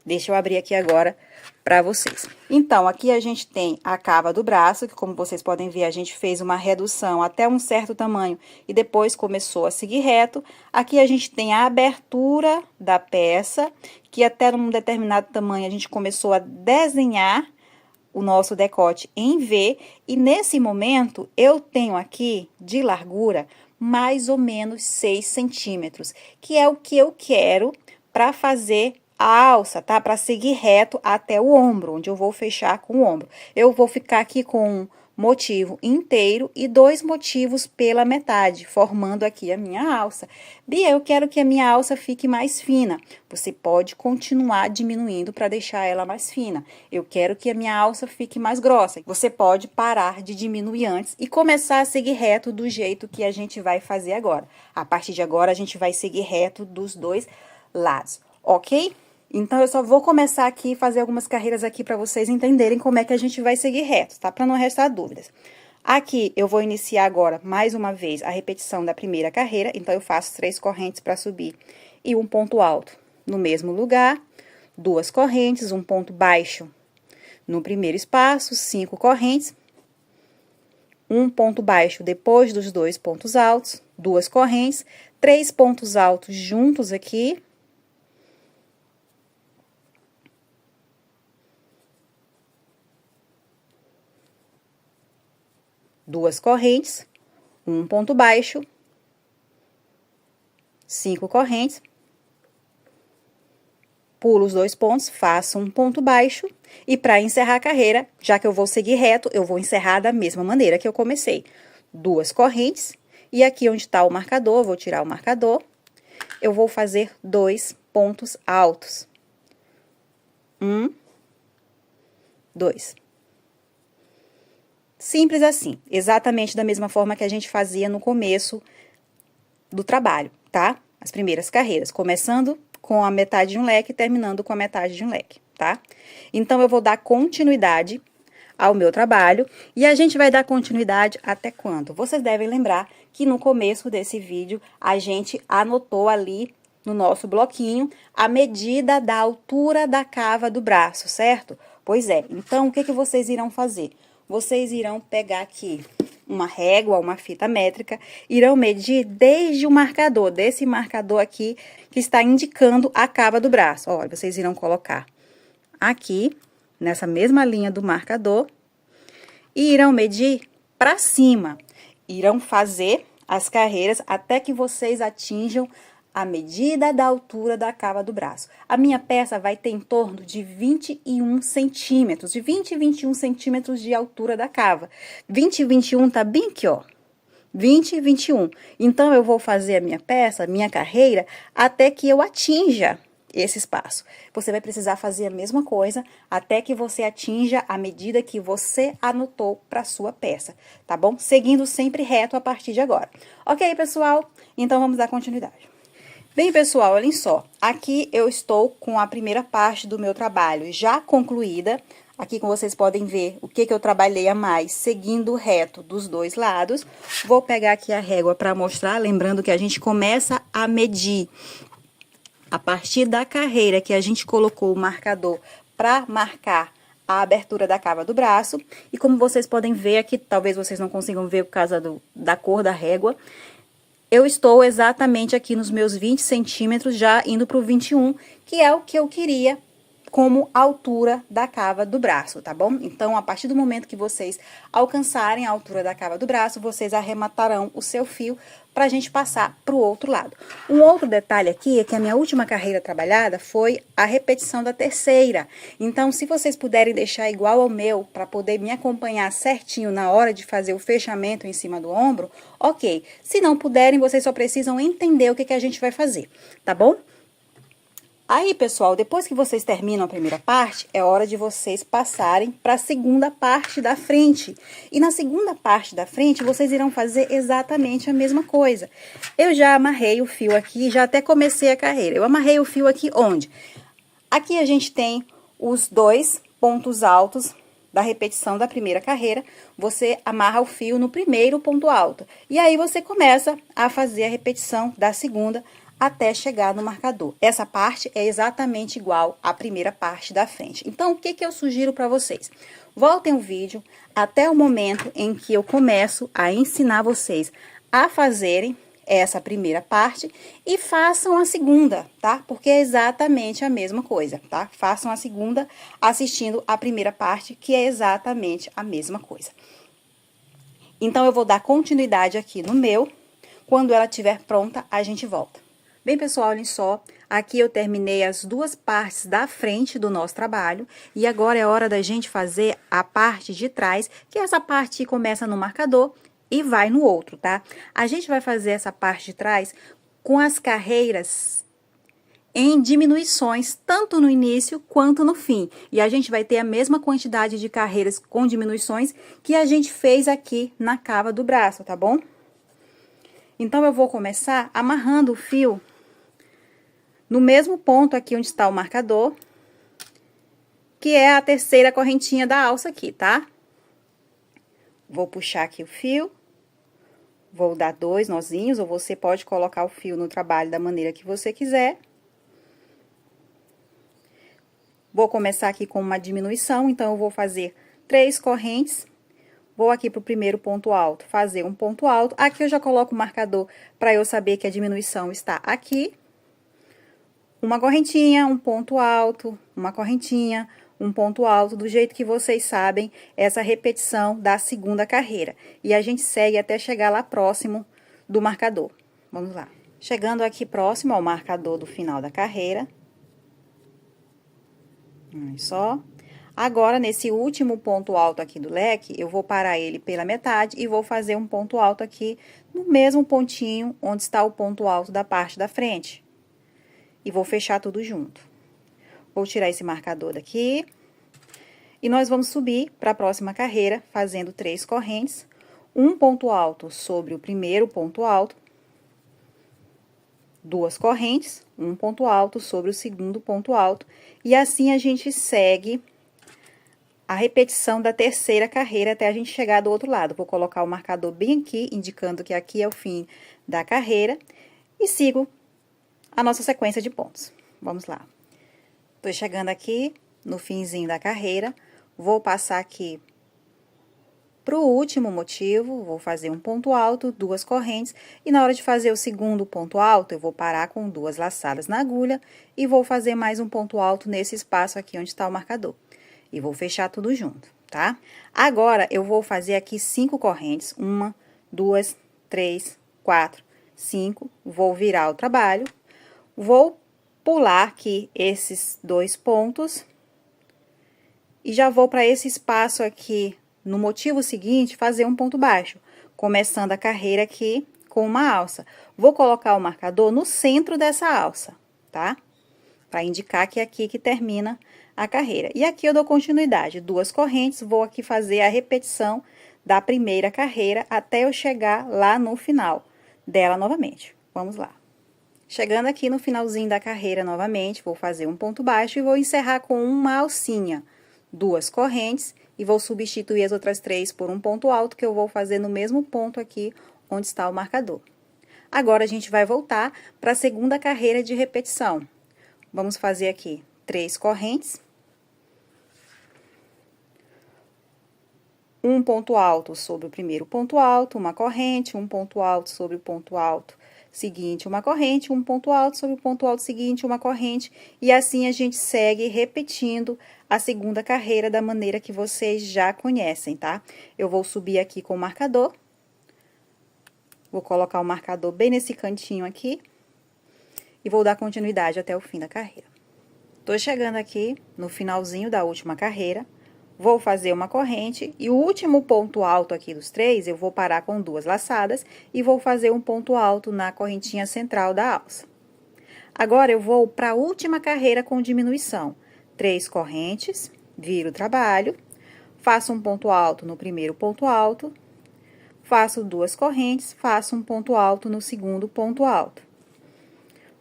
Deixa eu abrir aqui agora para vocês. Então, aqui a gente tem a cava do braço, que como vocês podem ver, a gente fez uma redução até um certo tamanho e depois começou a seguir reto. Aqui a gente tem a abertura da peça, que até um determinado tamanho a gente começou a desenhar o nosso decote em V, e nesse momento eu tenho aqui de largura mais ou menos 6 centímetros, que é o que eu quero para fazer a alça, tá? Para seguir reto até o ombro, onde eu vou fechar com o ombro. Eu vou ficar aqui com um motivo inteiro e 2 motivos pela metade, formando aqui a minha alça. Bia, eu quero que a minha alça fique mais fina. Você pode continuar diminuindo para deixar ela mais fina. Eu quero que a minha alça fique mais grossa. Você pode parar de diminuir antes e começar a seguir reto do jeito que a gente vai fazer agora. A partir de agora, a gente vai seguir reto dos 2 lados, ok? Então, eu só vou começar aqui, fazer algumas carreiras aqui para vocês entenderem como é que a gente vai seguir reto, tá? Para não restar dúvidas. Aqui, eu vou iniciar agora, mais uma vez, a repetição da primeira carreira. Então, eu faço 3 correntes para subir e um ponto alto no mesmo lugar. 2 correntes, um ponto baixo no primeiro espaço, 5 correntes. Um ponto baixo depois dos 2 pontos altos, 2 correntes, 3 pontos altos juntos aqui. 2 correntes, um ponto baixo, 5 correntes, pulo os 2 pontos, faço um ponto baixo, e para encerrar a carreira, já que eu vou seguir reto, eu vou encerrar da mesma maneira que eu comecei. 2 correntes, e aqui onde está o marcador, vou tirar o marcador, eu vou fazer 2 pontos altos. 1, 2. Simples assim, exatamente da mesma forma que a gente fazia no começo do trabalho, tá? As primeiras carreiras, começando com a metade de um leque e terminando com a metade de um leque, tá? Então, eu vou dar continuidade ao meu trabalho e a gente vai dar continuidade até quando? Vocês devem lembrar que no começo desse vídeo a gente anotou ali no nosso bloquinho a medida da altura da cava do braço, certo? Pois é, então o que vocês irão fazer? Vocês irão pegar aqui uma régua, uma fita métrica, irão medir desde o marcador, desse marcador aqui, que está indicando a cava do braço. Olha, vocês irão colocar aqui, nessa mesma linha do marcador, e irão medir para cima. Irão fazer as carreiras até que vocês atinjam a medida da altura da cava do braço. A minha peça vai ter em torno de 21 centímetros, de 20 e 21 centímetros de altura da cava. 20 e 21 tá bem aqui, ó. 20 e 21. Então, eu vou fazer a minha peça, a minha carreira, até que eu atinja esse espaço. Você vai precisar fazer a mesma coisa até que você atinja a medida que você anotou para sua peça, tá bom? Seguindo sempre reto a partir de agora. Ok, pessoal? Então, vamos dar continuidade. Bem, pessoal, olhem só. Aqui eu estou com a primeira parte do meu trabalho já concluída. Aqui, como vocês podem ver, o que eu trabalhei a mais, seguindo reto dos dois lados. Vou pegar aqui a régua para mostrar, lembrando que a gente começa a medir a partir da carreira que a gente colocou o marcador para marcar a abertura da cava do braço. E como vocês podem ver aqui, talvez vocês não consigam ver por causa da cor da régua, eu estou exatamente aqui nos meus 20 centímetros, já indo para o 21, que é o que eu queria como altura da cava do braço, tá bom? Então, a partir do momento que vocês alcançarem a altura da cava do braço, vocês arrematarão o seu fio para a gente passar para o outro lado. Um outro detalhe aqui é que a minha última carreira trabalhada foi a repetição da terceira. Então, se vocês puderem deixar igual ao meu, para poder me acompanhar certinho na hora de fazer o fechamento em cima do ombro, ok. Se não puderem, vocês só precisam entender o que a gente vai fazer, tá bom? Aí, pessoal, depois que vocês terminam a primeira parte, é hora de vocês passarem para a segunda parte da frente. E na segunda parte da frente, vocês irão fazer exatamente a mesma coisa. Eu já amarrei o fio aqui, já até comecei a carreira. Eu amarrei o fio aqui onde? Aqui a gente tem os 2 pontos altos da repetição da primeira carreira. Você amarra o fio no primeiro ponto alto. E aí, você começa a fazer a repetição da segunda até chegar no marcador. Essa parte é exatamente igual à primeira parte da frente. Então, o que eu sugiro para vocês? Voltem o vídeo até o momento em que eu começo a ensinar vocês a fazerem essa primeira parte e façam a segunda, tá? Porque é exatamente a mesma coisa, tá? Façam a segunda assistindo a primeira parte, que é exatamente a mesma coisa. Então, eu vou dar continuidade aqui no meu. Quando ela estiver pronta, a gente volta. Bem, pessoal, olhem só, aqui eu terminei as 2 partes da frente do nosso trabalho, e agora é hora da gente fazer a parte de trás, que essa parte começa no marcador e vai no outro, tá? A gente vai fazer essa parte de trás com as carreiras em diminuições, tanto no início quanto no fim. E a gente vai ter a mesma quantidade de carreiras com diminuições que a gente fez aqui na cava do braço, tá bom? Então, eu vou começar amarrando o fio no mesmo ponto aqui onde está o marcador, que é a terceira correntinha da alça aqui, tá? Vou puxar aqui o fio, vou dar 2 nozinhos, ou você pode colocar o fio no trabalho da maneira que você quiser. Vou começar aqui com uma diminuição, então, eu vou fazer 3 correntes. Vou aqui pro primeiro ponto alto, fazer um ponto alto. Aqui eu já coloco o marcador para eu saber que a diminuição está aqui. Uma correntinha, um ponto alto, uma correntinha, um ponto alto, do jeito que vocês sabem, essa repetição da segunda carreira. E a gente segue até chegar lá próximo do marcador. Vamos lá. Chegando aqui próximo ao marcador do final da carreira. Olha só. Agora, nesse último ponto alto aqui do leque, eu vou parar ele pela metade e vou fazer um ponto alto aqui no mesmo pontinho onde está o ponto alto da parte da frente. E vou fechar tudo junto. Vou tirar esse marcador daqui. E nós vamos subir para a próxima carreira, fazendo 3 correntes. Um ponto alto sobre o primeiro ponto alto. 2 correntes, um ponto alto sobre o segundo ponto alto. E assim a gente segue a repetição da terceira carreira até a gente chegar do outro lado. Vou colocar o marcador bem aqui, indicando que aqui é o fim da carreira. E sigo a nossa sequência de pontos. Vamos lá. Tô chegando aqui no finzinho da carreira. Vou passar aqui pro último motivo. Vou fazer um ponto alto, 2 correntes. E na hora de fazer o segundo ponto alto, eu vou parar com 2 laçadas na agulha. E vou fazer mais um ponto alto nesse espaço aqui onde está o marcador. E vou fechar tudo junto, tá? Agora, eu vou fazer aqui 5 correntes. 1, 2, 3, 4, 5. Vou virar o trabalho. Vou pular aqui esses 2 pontos. E já vou para esse espaço aqui, no motivo seguinte, fazer um ponto baixo. Começando a carreira aqui com uma alça. Vou colocar o marcador no centro dessa alça, tá? Para indicar que é aqui que termina a carreira. E aqui eu dou continuidade, 2 correntes, vou aqui fazer a repetição da primeira carreira até eu chegar lá no final dela novamente. Vamos lá. Chegando aqui no finalzinho da carreira novamente, vou fazer um ponto baixo e vou encerrar com uma alcinha. 2 correntes e vou substituir as outras 3 por um ponto alto que eu vou fazer no mesmo ponto aqui onde está o marcador. Agora, a gente vai voltar para a segunda carreira de repetição. Vamos fazer aqui 3 correntes. Um ponto alto sobre o primeiro ponto alto, uma corrente, um ponto alto sobre o ponto alto seguinte, uma corrente, um ponto alto sobre o ponto alto seguinte, uma corrente, e assim a gente segue repetindo a segunda carreira da maneira que vocês já conhecem, tá? Eu vou subir aqui com o marcador, vou colocar o marcador bem nesse cantinho aqui, e vou dar continuidade até o fim da carreira. Tô chegando aqui no finalzinho da última carreira. Vou fazer uma corrente e o último ponto alto aqui dos 3, eu vou parar com 2 laçadas e vou fazer um ponto alto na correntinha central da alça. Agora, eu vou para a última carreira com diminuição. 3 correntes, viro o trabalho, faço um ponto alto no primeiro ponto alto, faço 2 correntes, faço um ponto alto no segundo ponto alto.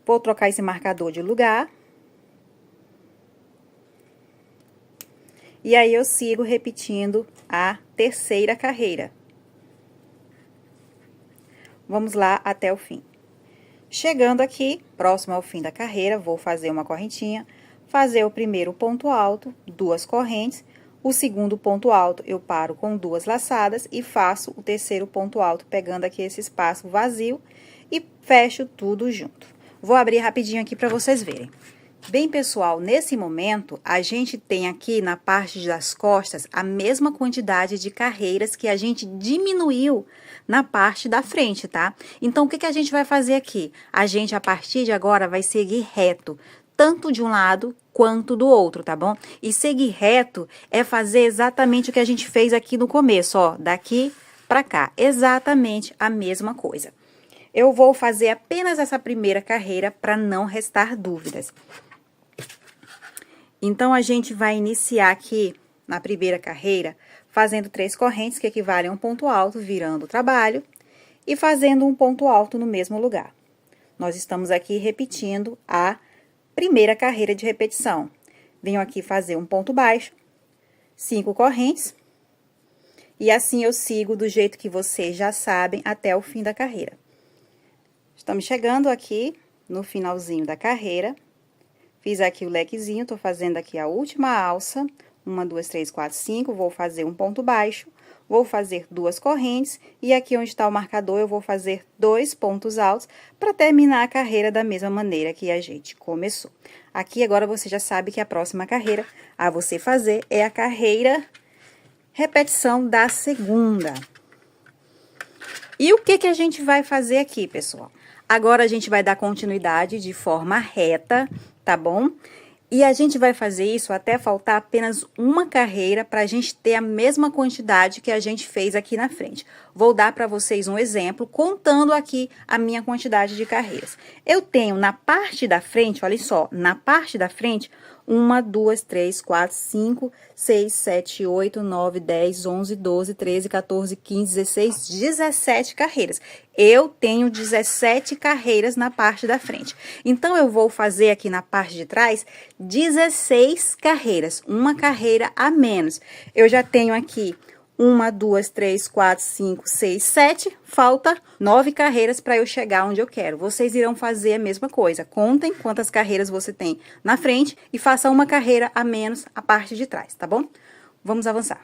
Vou trocar esse marcador de lugar. E aí, eu sigo repetindo a terceira carreira. Vamos lá até o fim. Chegando aqui, próximo ao fim da carreira, vou fazer uma correntinha, fazer o primeiro ponto alto, 2 correntes, o segundo ponto alto eu paro com 2 laçadas e faço o terceiro ponto alto, pegando aqui esse espaço vazio e fecho tudo junto. Vou abrir rapidinho aqui para vocês verem. Bem, pessoal, nesse momento, a gente tem aqui na parte das costas a mesma quantidade de carreiras que a gente diminuiu na parte da frente, tá? Então, o que que a gente vai fazer aqui? A gente, a partir de agora, vai seguir reto, tanto de um lado quanto do outro, tá bom? E seguir reto é fazer exatamente o que a gente fez aqui no começo, ó, daqui pra cá, exatamente a mesma coisa. Eu vou fazer apenas essa primeira carreira para não restar dúvidas. Então, a gente vai iniciar aqui, na primeira carreira, fazendo 3 correntes, que equivalem a um ponto alto, virando o trabalho, e fazendo um ponto alto no mesmo lugar. Nós estamos aqui repetindo a primeira carreira de repetição. Venho aqui fazer um ponto baixo, 5 correntes, e assim eu sigo do jeito que vocês já sabem até o fim da carreira. Estamos chegando aqui no finalzinho da carreira. Fiz aqui o lequezinho, tô fazendo aqui a última alça, 1, 2, 3, 4, 5, vou fazer um ponto baixo, vou fazer 2 correntes, e aqui onde está o marcador, eu vou fazer 2 pontos altos, para terminar a carreira da mesma maneira que a gente começou. Aqui, agora, você já sabe que a próxima carreira a você fazer é a carreira repetição da segunda. E o que que a gente vai fazer aqui, pessoal? Agora, a gente vai dar continuidade de forma reta, tá bom? E a gente vai fazer isso até faltar apenas uma carreira para a gente ter a mesma quantidade que a gente fez aqui na frente. Vou dar para vocês um exemplo, contando aqui a minha quantidade de carreiras. Eu tenho na parte da frente, olha só, na parte da frente, 1, 2, 3, 4, 5, 6, 7, 8, 9, 10, 11, 12, 13, 14, 15, 16, 17 carreiras. Eu tenho 17 carreiras na parte da frente. Então, eu vou fazer aqui na parte de trás 16 carreiras, uma carreira a menos. Eu já tenho aqui 1, 2, 3, 4, 5, 6, 7, falta 9 carreiras para eu chegar onde eu quero. Vocês irão fazer a mesma coisa. Contem quantas carreiras você tem na frente e faça uma carreira a menos a parte de trás, tá bom? Vamos avançar.